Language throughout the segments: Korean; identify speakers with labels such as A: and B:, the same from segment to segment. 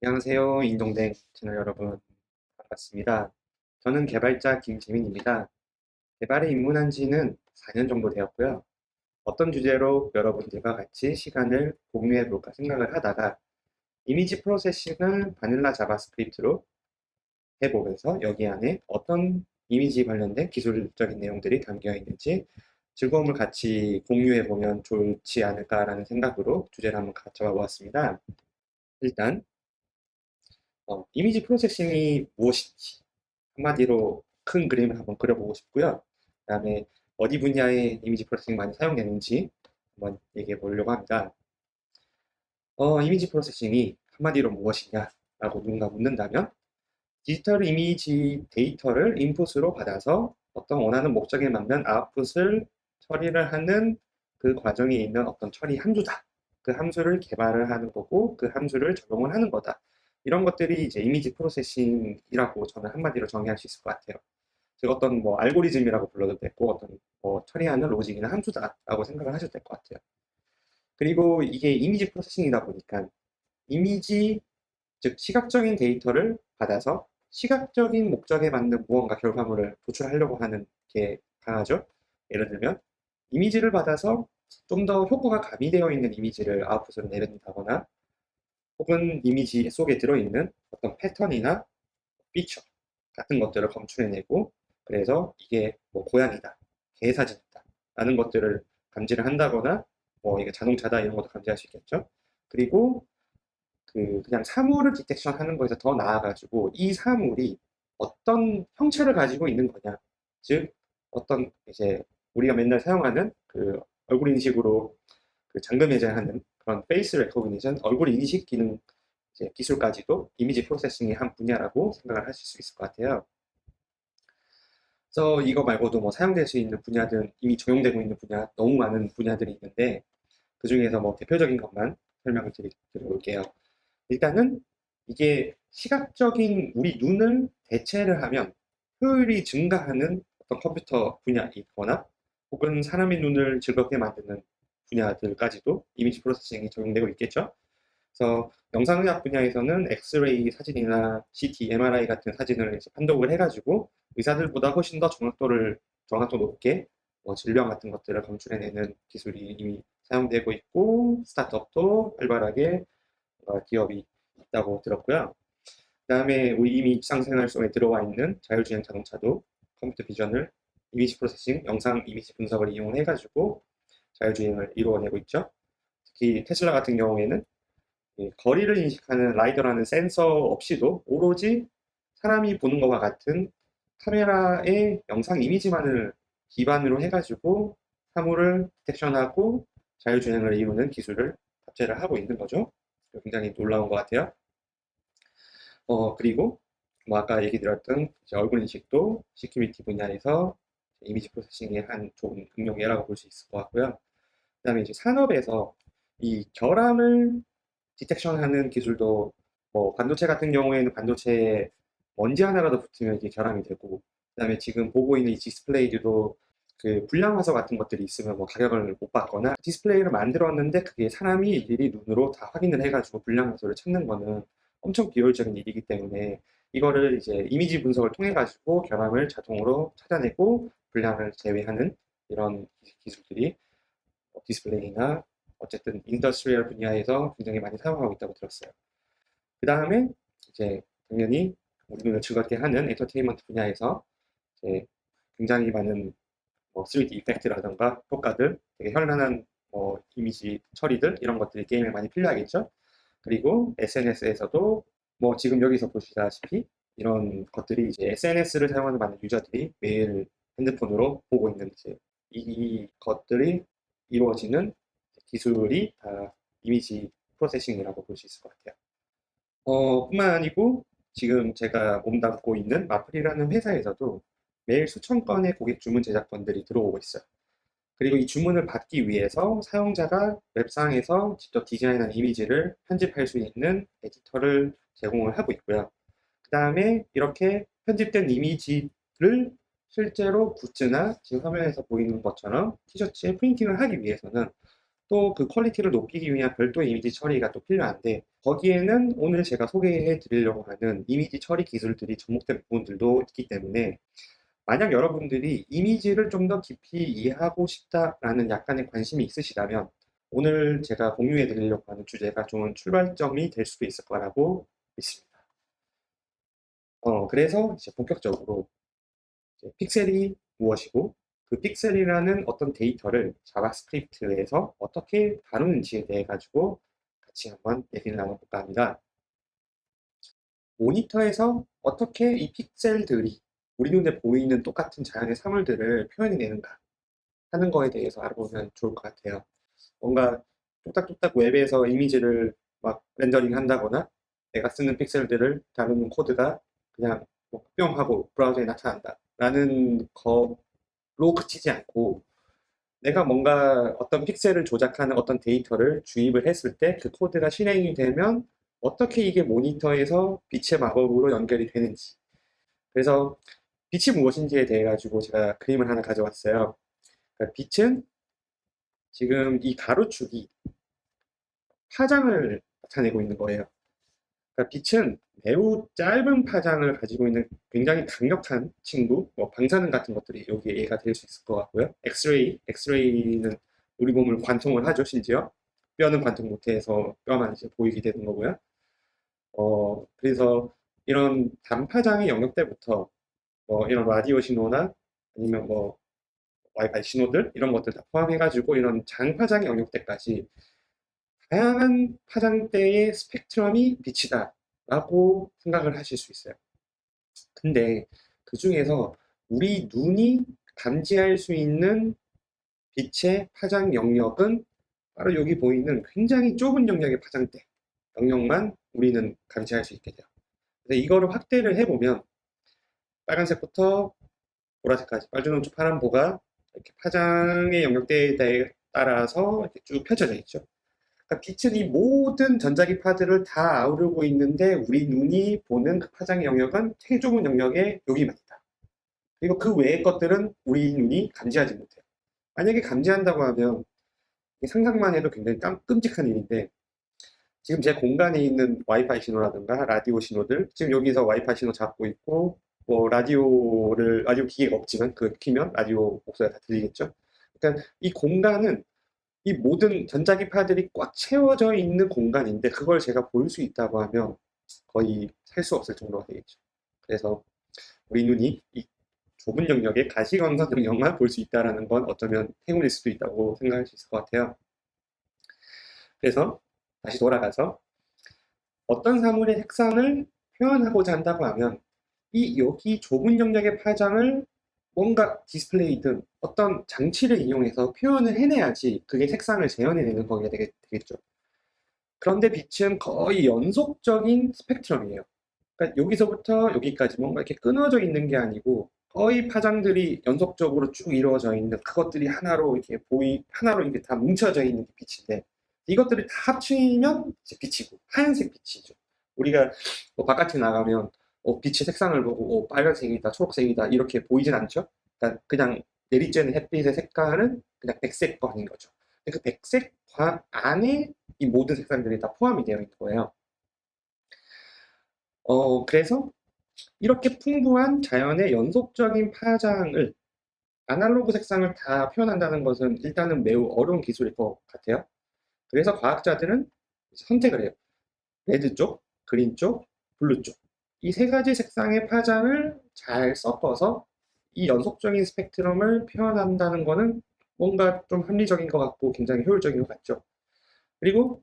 A: 안녕하세요. 인동댕 채널 여러분. 반갑습니다. 저는 개발자 김재민입니다. 개발에 입문한 지는 4년 정도 되었고요. 어떤 주제로 여러분들과 같이 시간을 공유해 볼까 생각을 하다가 이미지 프로세싱을 바닐라 자바스크립트로 해보면서 여기 안에 어떤 이미지 관련된 기술적인 내용들이 담겨 있는지 즐거움을 같이 공유해 보면 좋지 않을까라는 생각으로 주제를 한번 가져와 보았습니다. 일단 이미지 프로세싱이 무엇인지 한마디로 큰 그림을 한번 그려보고 싶고요. 그 다음에 어디 분야의 이미지 프로세싱이 많이 사용되는지 한번 얘기해 보려고 합니다. 이미지 프로세싱이 한마디로 무엇이냐라고 누군가 묻는다면 디지털 이미지 데이터를 인풋으로 받아서 어떤 원하는 목적에 맞는 아웃풋을 처리를 하는 그 과정에 있는 어떤 처리 함수다. 그 함수를 개발을 하는 거고 그 함수를 적용을 하는 거다. 이런 것들이 이제 이미지 프로세싱이라고 저는 한마디로 정의할 수 있을 것 같아요. 즉 어떤 뭐 알고리즘이라고 불러도 되고 어떤 뭐 처리하는 로직이나 함수다라고 생각을 하셔도 될 것 같아요. 그리고 이게 이미지 프로세싱이다 보니까 이미지 즉 시각적인 데이터를 받아서 시각적인 목적에 맞는 무언가 결과물을 도출하려고 하는 게 강하죠. 예를 들면 이미지를 받아서 좀 더 효과가 가미되어 있는 이미지를 아웃풋으로 내린다거나 혹은 이미지 속에 들어있는 어떤 패턴이나 피처 같은 것들을 검출해내고 그래서 이게 뭐 고양이다, 개 사진이다 라는 것들을 감지를 한다거나 뭐 이게 자동차다 이런 것도 감지할 수 있겠죠. 그리고 그냥 사물을 디텍션 하는 거에서 더 나아가지고 이 사물이 어떤 형체를 가지고 있는 거냐. 즉, 어떤 이제 우리가 맨날 사용하는 그 얼굴 인식으로 그 잠금 해제하는 그런 페이스 레코그니션, 얼굴 인식 기능 이제 기술까지도 이미지 프로세싱의 한 분야라고 생각을 하실 수 있을 것 같아요. 그래서 이거 말고도 뭐 사용될 수 있는 분야들은 이미 적용되고 있는 분야, 너무 많은 분야들이 있는데 그 중에서 뭐 대표적인 것만 설명을 드려볼게요. 일단은 이게 시각적인 우리 눈을 대체를 하면 효율이 증가하는 어떤 컴퓨터 분야이거나 혹은 사람의 눈을 즐겁게 만드는 분야들까지도 이미지 프로세싱이 적용되고 있겠죠. 그래서 영상의학 분야에서는 엑스레이 사진이나 CT, MRI 같은 사진을 이제 판독을 해가지고 의사들보다 훨씬 더 정확도 높게 질병 같은 것들을 검출해내는 기술이 이미 사용되고 있고 스타트업도 활발하게 기업이 있다고 들었고요. 그다음에 우리 이미 일상생활 속에 들어와 있는 자율주행 자동차도 컴퓨터 비전을 이미지 프로세싱, 영상 이미지 분석을 이용해가지고 자율주행을 이루어내고 있죠. 특히 테슬라 같은 경우에는 이 거리를 인식하는 라이더라는 센서 없이도 오로지 사람이 보는 것과 같은 카메라의 영상 이미지만을 기반으로 해가지고 사물을 디텍션하고 자율주행을 이루는 기술을 탑재를 하고 있는 거죠. 굉장히 놀라운 것 같아요. 그리고 뭐 아까 얘기 드렸던 이제 얼굴 인식도 시큐리티 분야에서 이미지 프로세싱의 한 좋은 응용 예라고 볼 수 있을 것 같고요. 그다음에 이제 산업에서 이 결함을 디텍션하는 기술도 뭐 반도체 같은 경우에는 반도체에 먼지 하나라도 붙으면 이게 결함이 되고 그다음에 지금 보고 있는 이 디스플레이들도 그 불량 화서 같은 것들이 있으면 뭐 가격을 못 받거나 디스플레이를 만들었는데 그게 사람이 일일이 눈으로 다 확인을 해가지고 불량 화소를 찾는 거는 엄청 비효율적인 일이기 때문에 이거를 이제 이미지 분석을 통해 가지고 결함을 자동으로 찾아내고 불량을 제외하는 이런 기술들이 디스플레이나 어쨌든 인더스트리얼 분야에서 굉장히 많이 사용하고 있다고 들었어요. 그 다음에 이제 당연히 우리 눈을 즐겁게 하는 엔터테인먼트 분야에서 이제 굉장히 많은 뭐 3D 이펙트라던가 효과들, 되게 현란한 이미지 처리들 이런 것들이 게임에 많이 필요하겠죠. 그리고 SNS에서도 뭐 지금 여기서 보시다시피 이런 것들이 이제 SNS를 사용하는 많은 유저들이 매일 핸드폰으로 보고 있는 이 것들이 이루어지는 기술이 다 이미지 프로세싱이라고 볼 수 있을 것 같아요. 뿐만 아니고 지금 제가 몸담고 있는 마플이라는 회사에서도 매일 수천 건의 고객 주문 제작건들이 들어오고 있어요. 그리고 이 주문을 받기 위해서 사용자가 웹상에서 직접 디자인한 이미지를 편집할 수 있는 에디터를 제공을 하고 있고요. 그 다음에 이렇게 편집된 이미지를 실제로 굿즈나 지금 화면에서 보이는 것처럼 티셔츠에 프린팅을 하기 위해서는 또 그 퀄리티를 높이기 위한 별도의 이미지 처리가 또 필요한데 거기에는 오늘 제가 소개해 드리려고 하는 이미지 처리 기술들이 접목된 부분들도 있기 때문에 만약 여러분들이 이미지를 좀 더 깊이 이해하고 싶다라는 약간의 관심이 있으시다면 오늘 제가 공유해 드리려고 하는 주제가 좋은 출발점이 될 수도 있을 거라고 믿습니다. 그래서 이제 본격적으로 이제 픽셀이 무엇이고 그 픽셀이라는 어떤 데이터를 자바스크립트에서 어떻게 다루는지에 대해 가지고 같이 한번 얘기를 나눠볼까 합니다. 모니터에서 어떻게 이 픽셀들이 우리 눈에 보이는 똑같은 자연의 사물들을 표현해내는가 하는 거에 대해서 알아보면 좋을 것 같아요. 뭔가 뚝딱뚝딱 웹에서 이미지를 막 렌더링 한다거나 내가 쓰는 픽셀들을 다루는 코드가 그냥 뿅 하고 브라우저에 나타난다 라는 거로 그치지 않고 내가 뭔가 어떤 픽셀을 조작하는 어떤 데이터를 주입을 했을 때 그 코드가 실행이 되면 어떻게 이게 모니터에서 빛의 마법으로 연결이 되는지. 그래서 빛이 무엇인지에 대해 가지고 제가 그림을 하나 가져왔어요. 그러니까 빛은 지금 이 가로축이 파장을 나타내고 있는 거예요. 그러니까 빛은 매우 짧은 파장을 가지고 있는 굉장히 강력한 친구, 뭐 방사능 같은 것들이 여기에 예가 될 수 있을 것 같고요. 엑스레이는 우리 몸을 관통을 하죠, 심지어. 뼈는 관통 못해서 뼈만 이제 보이게 되는 거고요. 그래서 이런 단파장의 영역 때부터 뭐 이런 라디오 신호나 아니면 뭐 와이파이 신호들 이런 것들 다 포함해가지고 이런 장파장의 영역 때까지 다양한 파장대의 스펙트럼이 빛이다라고 생각을 하실 수 있어요. 근데 그 중에서 우리 눈이 감지할 수 있는 빛의 파장 영역은 바로 여기 보이는 굉장히 좁은 영역의 파장대 영역만 우리는 감지할 수 있게 돼요. 그래서 이거를 확대를 해보면 빨간색부터 보라색까지 빨주노초 파란보가 이렇게 파장의 영역대에 따라서 이렇게 쭉 펼쳐져 있죠. 그러니까 빛은 이 모든 전자기파들을 다 아우르고 있는데 우리 눈이 보는 그 파장의 영역은 되게 좁은 영역에 여기만 있다. 그리고 그 외의 것들은 우리 눈이 감지하지 못해요. 만약에 감지한다고 하면 상상만 해도 굉장히 끔찍한 일인데 지금 제 공간에 있는 와이파이 신호라든가 라디오 신호들 지금 여기서 와이파이 신호 잡고 있고 뭐 라디오 기계가 없지만 그 키면 라디오 목소리가 다 들리겠죠. 그러니까 이 공간은 이 모든 전자기파들이 꽉 채워져 있는 공간인데 그걸 제가 볼 수 있다고 하면 거의 살 수 없을 정도가 되겠죠. 그래서 우리 눈이 이 좁은 영역의 가시광선 영역만 볼 수 있다는 건 어쩌면 행운일 수도 있다고 생각할 수 있을 것 같아요. 그래서 다시 돌아가서 어떤 사물의 색상을 표현하고자 한다고 하면 이 여기 좁은 영역의 파장을 뭔가 디스플레이든 어떤 장치를 이용해서 표현을 해내야지 그게 색상을 재현해내는 거게 되겠죠. 그런데 빛은 거의 연속적인 스펙트럼이에요. 그러니까 여기서부터 여기까지 뭔가 이렇게 끊어져 있는 게 아니고 거의 파장들이 연속적으로 쭉 이루어져 있는 그것들이 하나로 이렇게 다 뭉쳐져 있는 빛인데 이것들을 다 합치면 이제 빛이고 하얀색 빛이죠. 우리가 뭐 바깥에 나가면 빛의 색상을 보고 빨간색이다, 초록색이다 이렇게 보이진 않죠. 그러니까 그냥 내리쬐는 햇빛의 색깔은 그냥 백색광인 거죠. 그 백색광 안에 이 모든 색상들이 다 포함이 되어 있는 거예요. 그래서 이렇게 풍부한 자연의 연속적인 파장을 아날로그 색상을 다 표현한다는 것은 일단은 매우 어려운 기술일 것 같아요. 그래서 과학자들은 선택을 해요. 레드 쪽, 그린 쪽, 블루 쪽. 이 세 가지 색상의 파장을 잘 섞어서 이 연속적인 스펙트럼을 표현한다는 것은 뭔가 좀 합리적인 것 같고 굉장히 효율적인 것 같죠. 그리고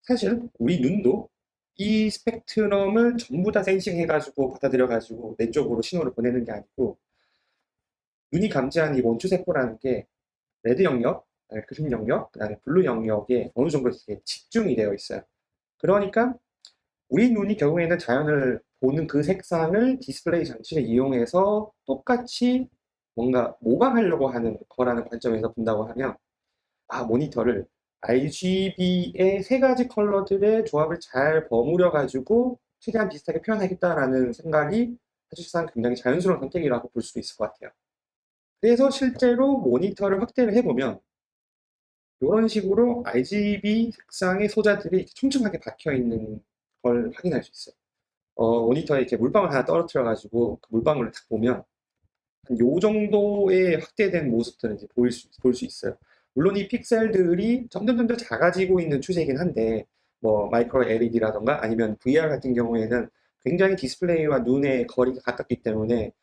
A: 사실 우리 눈도 이 스펙트럼을 전부 다 센싱해가지고 받아들여가지고 내 쪽으로 신호를 보내는 게 아니고 눈이 감지하는 이 원추세포라는 게 레드 영역, 그린 영역, 그다음에 블루 영역에 어느 정도 이렇게 집중이 되어 있어요. 그러니까 우리 눈이 결국에는 자연을 보는 그 색상을 디스플레이 장치를 이용해서 똑같이 뭔가 모방하려고 하는 거라는 관점에서 본다고 하면 모니터를 RGB의 세 가지 컬러들의 조합을 잘 버무려 가지고 최대한 비슷하게 표현하겠다라는 생각이 사실상 굉장히 자연스러운 선택이라고 볼 수 있을 것 같아요. 그래서 실제로 모니터를 확대를 해보면 이런 식으로 RGB 색상의 소자들이 촘촘하게 박혀 있는 걸 확인할 수 있어요. 모니터에 이렇게 물방울 하나 떨어뜨려가지고 그 물방울을 딱 보면 한 요 정도의 확대된 모습들은 이제 볼 수 있어요. 물론 이 픽셀들이 점점 작아지고 있는 추세이긴 한데, 뭐 마이크로 LED라던가 아니면 VR 같은 경우에는 굉장히 디스플레이와 눈의 거리가 가깝기 때문에,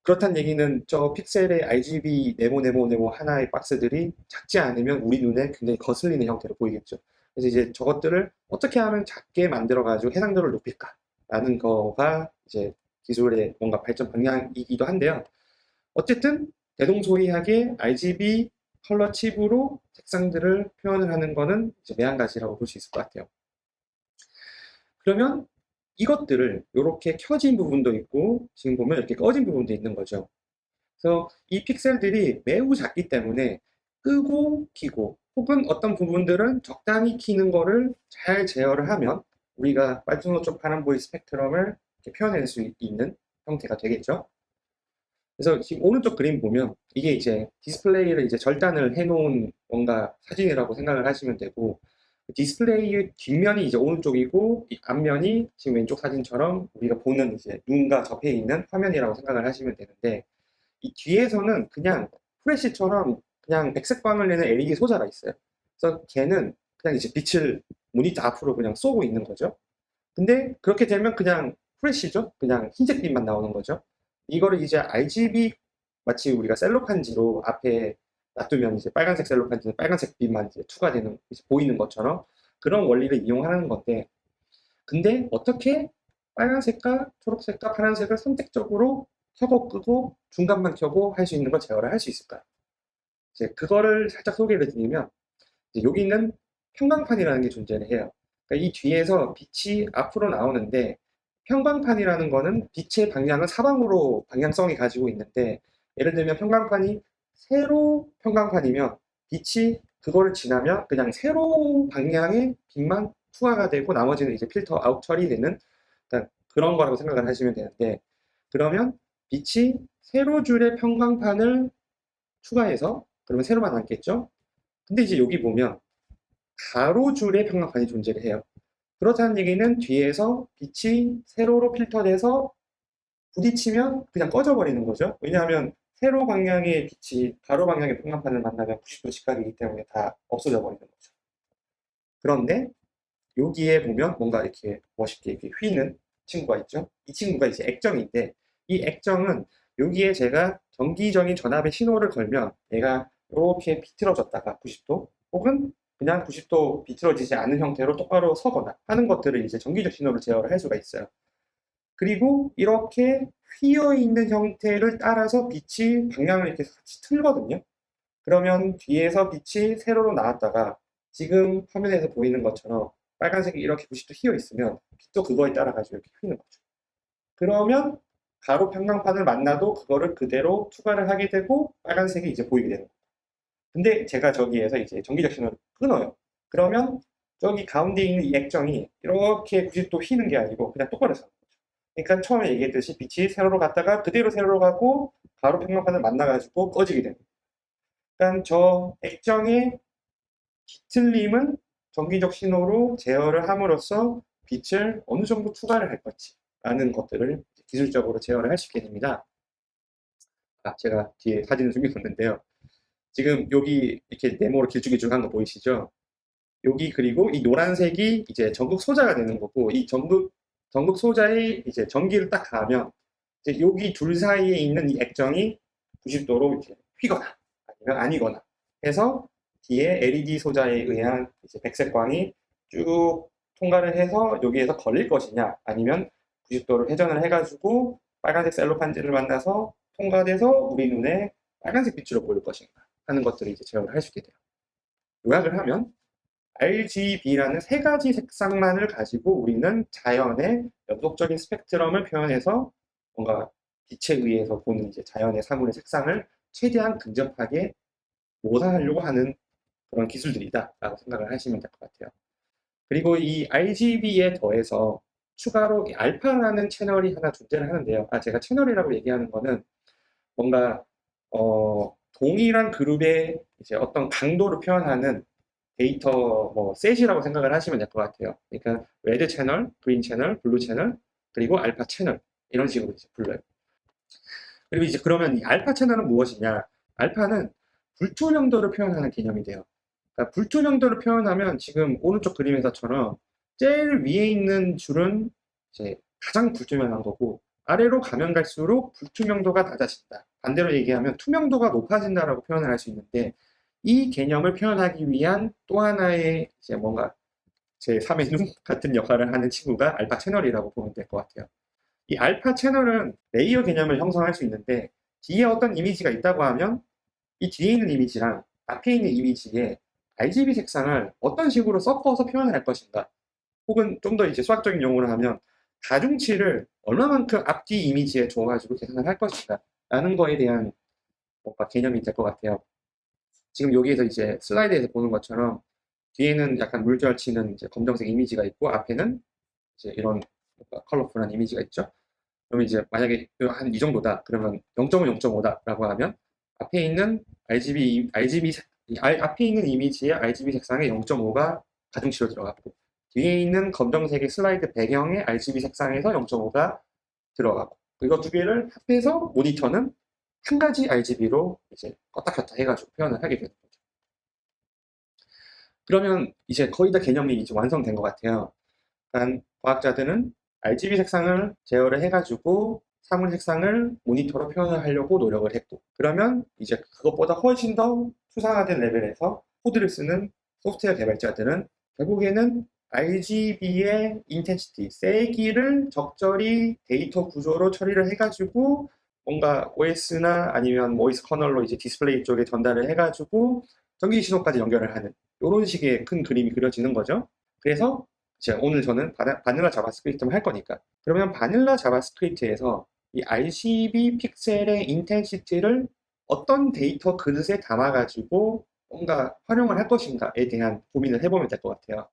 A: 그렇다는 얘기는 저 픽셀의 RGB 네모 하나의 박스들이 작지 않으면 우리 눈에 굉장히 거슬리는 형태로 보이겠죠. 그래서 이제 저것들을 어떻게 하면 작게 만들어가지고 해상도를 높일까라는 거가 이제 기술의 뭔가 발전 방향이기도 한데요. 어쨌든 대동소이하게 RGB 컬러 칩으로 색상들을 표현을 하는 거는 이제 매한가지라고 볼 수 있을 것 같아요. 그러면 이것들을 이렇게 켜진 부분도 있고 지금 보면 이렇게 꺼진 부분도 있는 거죠. 그래서 이 픽셀들이 매우 작기 때문에 끄고 키고 혹은 어떤 부분들은 적당히 키는 거를 잘 제어를 하면 우리가 빨주노초 파란보이 스펙트럼을 이렇게 표현할 수 있는 형태가 되겠죠. 그래서 지금 오른쪽 그림 보면 이게 이제 디스플레이를 이제 절단을 해놓은 뭔가 사진이라고 생각을 하시면 되고, 디스플레이의 뒷면이 이제 오른쪽이고 이 앞면이 지금 왼쪽 사진처럼 우리가 보는 이제 눈과 접해 있는 화면이라고 생각을 하시면 되는데, 이 뒤에서는 그냥 프레시처럼 그냥 백색광을 내는 LED 소자가 있어요. 그래서 걔는 그냥 이제 빛을 모니터 앞으로 그냥 쏘고 있는 거죠. 근데 그렇게 되면 그냥 프레시죠? 그냥 흰색빛만 나오는 거죠. 이거를 이제 RGB, 마치 우리가 셀로판지로 앞에 놔두면 이제 빨간색 셀로판지는 빨간색 빛만 이제 투과되는, 이제 보이는 것처럼 그런 원리를 이용하는 건데, 근데 어떻게 빨간색과 초록색과 파란색을 선택적으로 켜고 끄고 중간만 켜고 할 수 있는 걸 제어를 할 수 있을까요? 이제 그거를 살짝 소개를 드리면, 이제 여기는 평광판이라는 게 존재를 해요. 그러니까 이 뒤에서 빛이 앞으로 나오는데, 평광판이라는 거는 빛의 방향을 사방으로 방향성이 가지고 있는데, 예를 들면 평광판이 세로 평광판이면 빛이 그거를 지나면 그냥 세로 방향의 빛만 투하가 되고 나머지는 이제 필터 아웃 처리되는, 그러니까 그런 거라고 생각을 하시면 되는데, 그러면 빛이 세로줄의 평광판을 추가해서 그러면 세로만 남겠죠? 근데 이제 여기 보면 가로줄의 평광판이 존재를 해요. 그렇다는 얘기는 뒤에서 빛이 세로로 필터돼서 부딪히면 그냥 꺼져버리는 거죠. 왜냐하면 세로 방향의 빛이 가로 방향의 평광판을 만나면 90도 직각이기 때문에 다 없어져 버리는 거죠. 그런데 여기에 보면 뭔가 이렇게 멋있게 이렇게 휘는 친구가 있죠. 이 친구가 이제 액정인데, 이 액정은 여기에 제가 정기적인 전압의 신호를 걸면 얘가 이렇게 비틀어졌다가 90도 혹은 그냥 90도 비틀어지지 않는 형태로 똑바로 서거나 하는 것들을 이제 정기적 신호를 제어를 할 수가 있어요. 그리고 이렇게 휘어 있는 형태를 따라서 빛이 방향을 이렇게 같이 틀거든요. 그러면 뒤에서 빛이 세로로 나왔다가 지금 화면에서 보이는 것처럼 빨간색이 이렇게 90도 휘어 있으면 빛도 그거에 따라 가지고 이렇게 휘는 거죠. 그러면 가로 평광판을 만나도 그거를 그대로 투과를 하게 되고 빨간색이 이제 보이게 되는 거예요. 근데 제가 저기에서 이제 정기적 신호를 끊어요. 그러면 저기 가운데 있는 이 액정이 이렇게 90도 휘는 게 아니고 그냥 똑바로 서는 거죠. 그러니까 처음에 얘기했듯이 빛이 세로로 갔다가 그대로 세로로 가고 가로 평광판을 만나가지고 꺼지게 됩니다. 그러니까 저 액정의 뒤틀림은 정기적 신호로 제어를 함으로써 빛을 어느 정도 투과를 할 것이라는 것들을 기술적으로 제어를 할 수 있게 됩니다. 제가 뒤에 사진을 숨겨뒀는데요. 지금 여기 이렇게 네모로 길쭉길쭉한 거 보이시죠? 여기 그리고 이 노란색이 이제 전극 소자가 되는 거고, 이 전극 소자에 이제 전기를 딱 가하면 이제 여기 둘 사이에 있는 이 액정이 90도로 이렇게 휘거나 아니면 아니거나 해서 뒤에 LED 소자에 의한 이제 백색광이 쭉 통과를 해서 여기에서 걸릴 것이냐, 아니면 90도를 회전을 해가지고 빨간색 셀로판지를 만나서 통과돼서 우리 눈에 빨간색 빛으로 보일 것인가 하는 것들을 이제 제어를 할 수 있게 돼요. 요약을 하면 RGB라는 세 가지 색상만을 가지고 우리는 자연의 연속적인 스펙트럼을 표현해서 뭔가 빛에 의해서 보는 이제 자연의 사물의 색상을 최대한 근접하게 모사하려고 하는 그런 기술들이다라고 생각을 하시면 될 것 같아요. 그리고 이 RGB에 더해서 추가로 이 알파라는 채널이 하나 존재를 하는데요. 제가 채널이라고 얘기하는 거는 뭔가 동일한 그룹의 이제 어떤 강도를 표현하는 데이터 뭐 셋이라고 생각을 하시면 될 것 같아요. 그러니까 레드 채널, 그린 채널, 블루 채널, 그리고 알파 채널 이런 식으로 이제 불러요. 그리고 이제 그러면 이 알파 채널은 무엇이냐? 알파는 불투명도를 표현하는 개념이 돼요. 그러니까 불투명도를 표현하면 지금 오른쪽 그림에서처럼 제일 위에 있는 줄은 이제 가장 불투명한 거고 아래로 가면 갈수록 불투명도가 낮아진다. 반대로 얘기하면 투명도가 높아진다라고 표현을 할 수 있는데 이 개념을 표현하기 위한 또 하나의 이제 뭔가 제3의 눈 같은 역할을 하는 친구가 알파 채널이라고 보면 될 것 같아요. 이 알파 채널은 레이어 개념을 형성할 수 있는데 뒤에 어떤 이미지가 있다고 하면 이 뒤에 있는 이미지랑 앞에 있는 이미지의 RGB 색상을 어떤 식으로 섞어서 표현을 할 것인가 혹은 좀 더 이제 수학적인 용어로 하면 가중치를 얼마만큼 앞뒤 이미지에 줘가지고 계산을 할 것인가 라는 거에 대한 뭔가 개념이 될 것 같아요. 지금 여기에서 이제 슬라이드에서 보는 것처럼 뒤에는 약간 물결 치는 이제 검정색 이미지가 있고 앞에는 이제 이런 뭔가 컬러풀한 이미지가 있죠. 그러면 이제 만약에 한 이 정도다 그러면 0.5, 0.5다라고 하면 앞에 있는 앞에 있는 이미지의 RGB 색상의 0.5가 가중치로 들어가고 뒤에 있는 검정색의 슬라이드 배경의 RGB 색상에서 0.5가 들어가고 이거 두 개를 합해서 모니터는 한 가지 RGB로 이제 껐다 켰다 해가지고 표현을 하게 되는 거죠. 그러면 이제 거의 다 개념이 이제 완성된 것 같아요. 일단 과학자들은 RGB 색상을 제어를 해가지고 사물 색상을 모니터로 표현을 하려고 노력을 했고 그러면 이제 그것보다 훨씬 더 추상화된 레벨에서 코드를 쓰는 소프트웨어 개발자들은 결국에는 RGB의 인텐시티, 세기를 적절히 데이터 구조로 처리를 해가지고 뭔가 OS나 아니면 보이스 커널로 이제 디스플레이 쪽에 전달을 해가지고 전기 신호까지 연결을 하는 이런 식의 큰 그림이 그려지는 거죠. 그래서 오늘 저는 바닐라 자바스크립트를 할 거니까 그러면 바닐라 자바스크립트에서 이 RGB 픽셀의 인텐시티를 어떤 데이터 그릇에 담아가지고 뭔가 활용을 할 것인가에 대한 고민을 해보면 될 것 같아요.